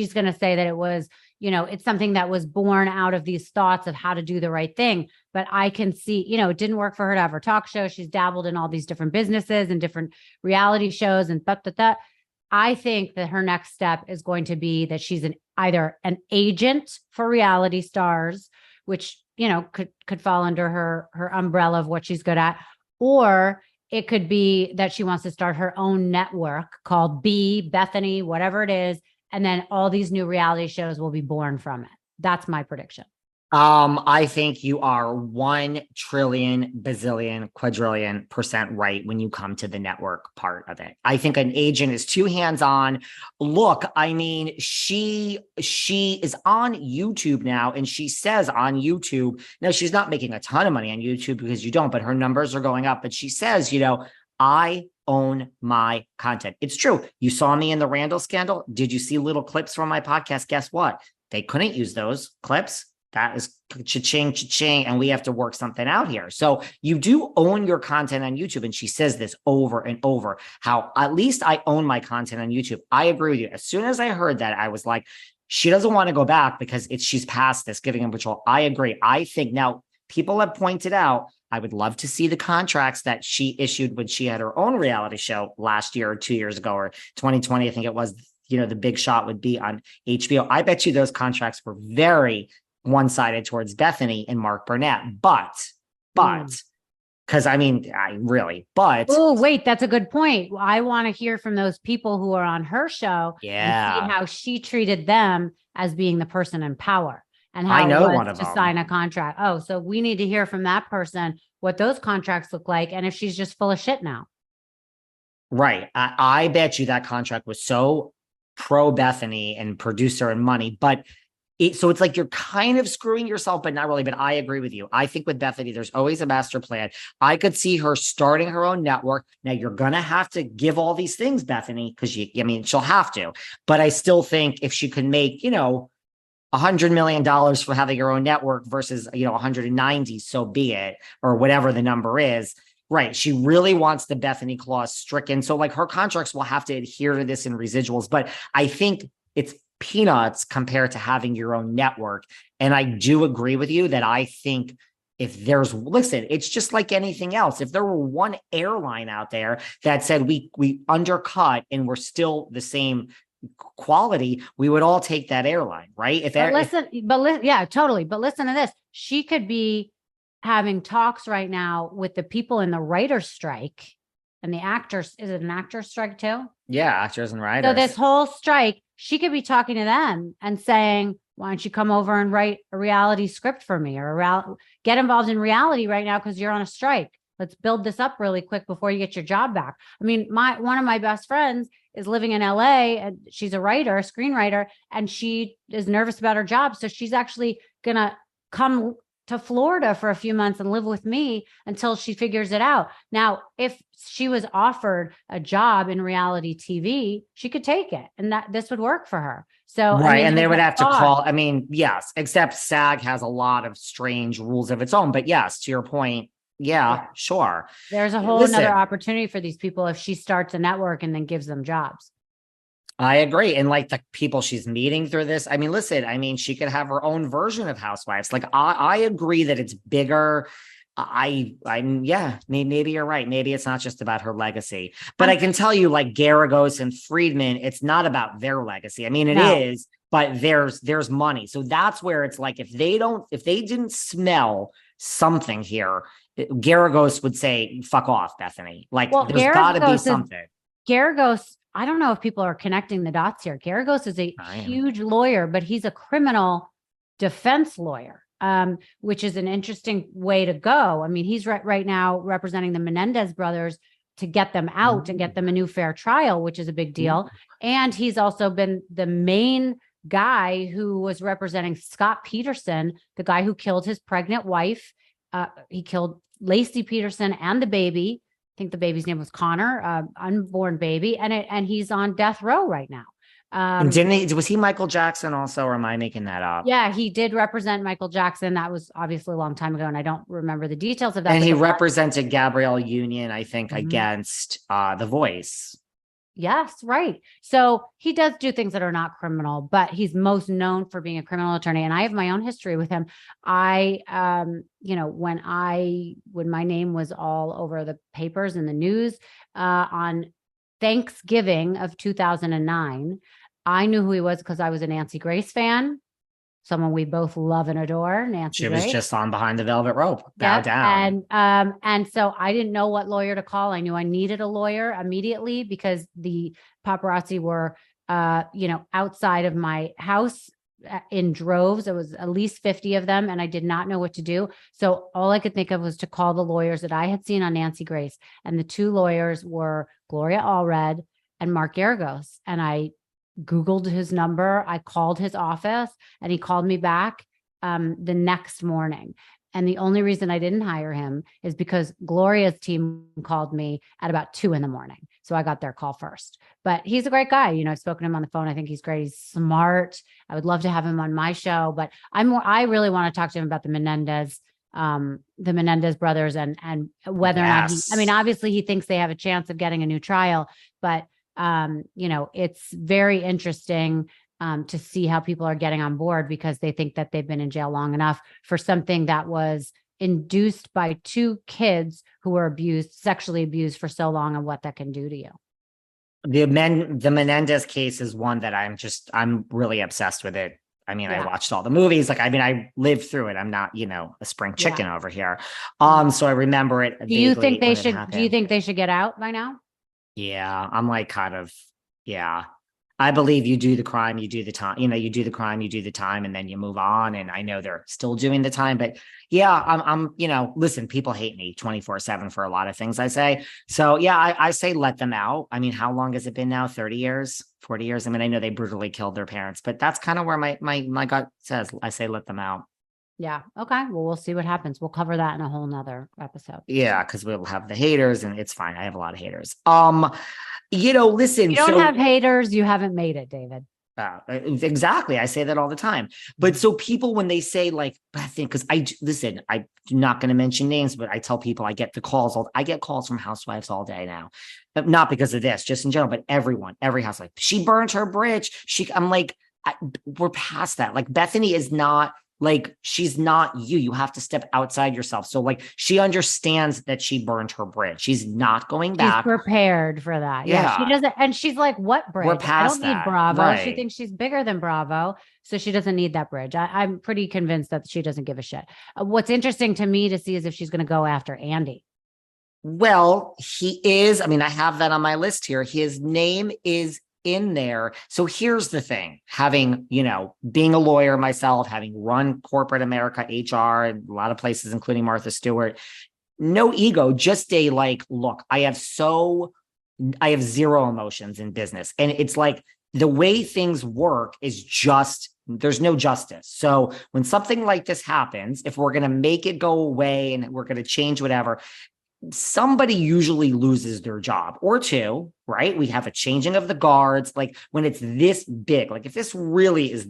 she's going to say that it was, it's something that was born out of these thoughts of how to do the right thing. But I can see, it didn't work for her to have her talk show. She's dabbled in all these different businesses and different reality shows and that. I think that her next step is going to be that she's either an agent for reality stars, which, could fall under her umbrella of what she's good at, or it could be that she wants to start her own network called Bethenny, whatever it is. And then all these new reality shows will be born from it. That's my prediction. I think you are 1 trillion, bazillion, quadrillion % right when you come to the network part of it. I think an agent is too hands-on. Look, I mean, she is on YouTube now, and she says on YouTube, now she's not making a ton of money on YouTube because you don't, but her numbers are going up. But she says, I own my content. It's true. You saw me in the Randall scandal. Did you see little clips from my podcast? Guess what? They couldn't use those clips. That is cha-ching, cha-ching, and we have to work something out here. So you do own your content on YouTube. And she says this over and over, how at least I own my content on YouTube. I agree with you. As soon as I heard that, I was like, she doesn't want to go back because she's past this giving and control. I agree. I think now people have pointed out, I would love to see the contracts that she issued when she had her own reality show last year or 2 years ago, or 2020, I think it was, the big shot would be on HBO. I bet you those contracts were very one-sided towards Bethenny and Mark Burnett, but because oh, wait, that's a good point. I want to hear from those people who are on her show and see how she treated them as being the person in power and how I know it one was of to sign a contract. Oh, so we need to hear from that person what those contracts look like and if she's just full of shit now. Right. I bet you that contract was so pro Bethenny and producer and money, but so it's like you're kind of screwing yourself, but not really. But I agree with you. I think with Bethenny, there's always a master plan. I could see her starting her own network. Now you're going to have to give all these things, Bethenny, because she'll have to. But I still think if she could make, $100 million for having her own network versus, 190, so be it, or whatever the number is. Right. She really wants the Bethenny clause stricken. So like her contracts will have to adhere to this in residuals. But I think it's peanuts compared to having your own network. And I do agree with you that I think it's just like anything else. If there were one airline out there that said we undercut and we're still the same quality, we would all take that airline, right? Yeah, totally. But listen to this. She could be having talks right now with the people in the writer's strike and the actors. Is it an actor's strike too? Yeah, actors and writers. So this whole strike, she could be talking to them and saying, why don't you come over and write a reality script for me, or get involved in reality right now because you're on a strike. Let's build this up really quick before you get your job back. I mean, one of my best friends is living in LA and she's a screenwriter, and she is nervous about her job. So she's actually going to come to Florida for a few months and live with me until she figures it out. Now, if she was offered a job in reality TV, she could take it, and this would work for her. So, right. And they would have to call. I mean, yes, except SAG has a lot of strange rules of its own. But yes, to your point, yeah, sure. There's a whole another opportunity for these people if she starts a network and then gives them jobs. I agree. And like the people she's meeting through this, I mean, listen, she could have her own version of Housewives. Like, I agree that it's bigger. Maybe you're right. Maybe it's not just about her legacy, but I can tell you, like Garagos and Friedman, it's not about their legacy. I mean, it is, but there's money. So that's where it's like, if they didn't smell something here, Garagos would say, fuck off, Bethenny. Like, there's gotta be something. Garagos, I don't know if people are connecting the dots here. Garagos is a huge lawyer, but he's a criminal defense lawyer, which is an interesting way to go. I mean, he's right now representing the Menendez brothers to get them out and get them a new fair trial, which is a big deal. And he's also been the main guy who was representing Scott Peterson, the guy who killed his pregnant wife. He killed Lacey Peterson and the baby. I think the baby's name was Connor, unborn baby, and he's on death row right now. And was he Michael Jackson also, or am I making that up? Yeah, he did represent Michael Jackson. That was obviously a long time ago, and I don't remember the details of that. And he represented Gabrielle Union, I think, against The Voice. Yes, right. So he does do things that are not criminal, but he's most known for being a criminal attorney. And I have my own history with him. When my name was all over the papers and the news on Thanksgiving of 2009, I knew who he was because I was a Nancy Grace fan, someone we both love and adore, Nancy She was Grace. just on Behind the Velvet Rope. Bow Yep. down. And so I didn't know what lawyer to call. I knew I needed a lawyer immediately because the paparazzi were outside of my house in droves. It was at least 50 of them, and I did not know what to do. So all I could think of was to call the lawyers that I had seen on Nancy Grace. And the two lawyers were Gloria Allred and Mark Geragos. And I Googled his number. I called his office and he called me back the next morning. And the only reason I didn't hire him is because Gloria's team called me at about 2 a.m. So I got their call first. But he's a great guy. I've spoken to him on the phone. I think he's great. He's smart. I would love to have him on my show, but I really want to talk to him about the Menendez brothers and whether or not obviously he thinks they have a chance of getting a new trial, but it's very interesting to see how people are getting on board because they think that they've been in jail long enough for something that was induced by two kids who were sexually abused for so long, and what that can do to you. The Menendez case is one that I'm really obsessed with it. I watched all the movies. I lived through it. I'm not, a spring chicken over here. So I remember it. Do you think they should get out by now? Yeah, I'm yeah. I believe you do the crime, you do the time, you do the crime, you do the time, and then you move on. And I know they're still doing the time, but yeah, I'm listen, people hate me 24/7 for a lot of things I say. So yeah, I say let them out. How long has it been now? 30 years, 40 years? I know they brutally killed their parents, but that's kind of where my gut says, I say let them out. Yeah. Okay. Well, we'll see what happens. We'll cover that in a whole nother episode. Yeah, because we'll have the haters, and it's fine. I have a lot of haters. Listen. You don't have haters. You haven't made it, David. Exactly. I say that all the time. But so people, when they say because I'm not going to mention names, but I tell people I get calls from housewives all day now, not because of this, just in general, but every housewife, she burned her bridge. We're past that. Bethenny is not. She's not you. You have to step outside yourself. So she understands that she burned her bridge. She's not going back. She's prepared for that. Yeah. She doesn't. And she's like, what bridge? We're past I don't need Bravo. Right. She thinks she's bigger than Bravo. So she doesn't need that bridge. I'm pretty convinced that she doesn't give a shit. What's interesting to me to see is if she's going to go after Andy. Well, he is. I have that on my list here. His name is in there. So here's the thing, having, being a lawyer myself, having run corporate America, HR, and a lot of places, including Martha Stewart, no ego, just look, I have zero emotions in business. And it's the way things work is there's no justice. So when something like this happens, if we're going to make it go away and we're going to change whatever, somebody usually loses their job or two, right? We have a changing of the guards. When it's this big, if this really is this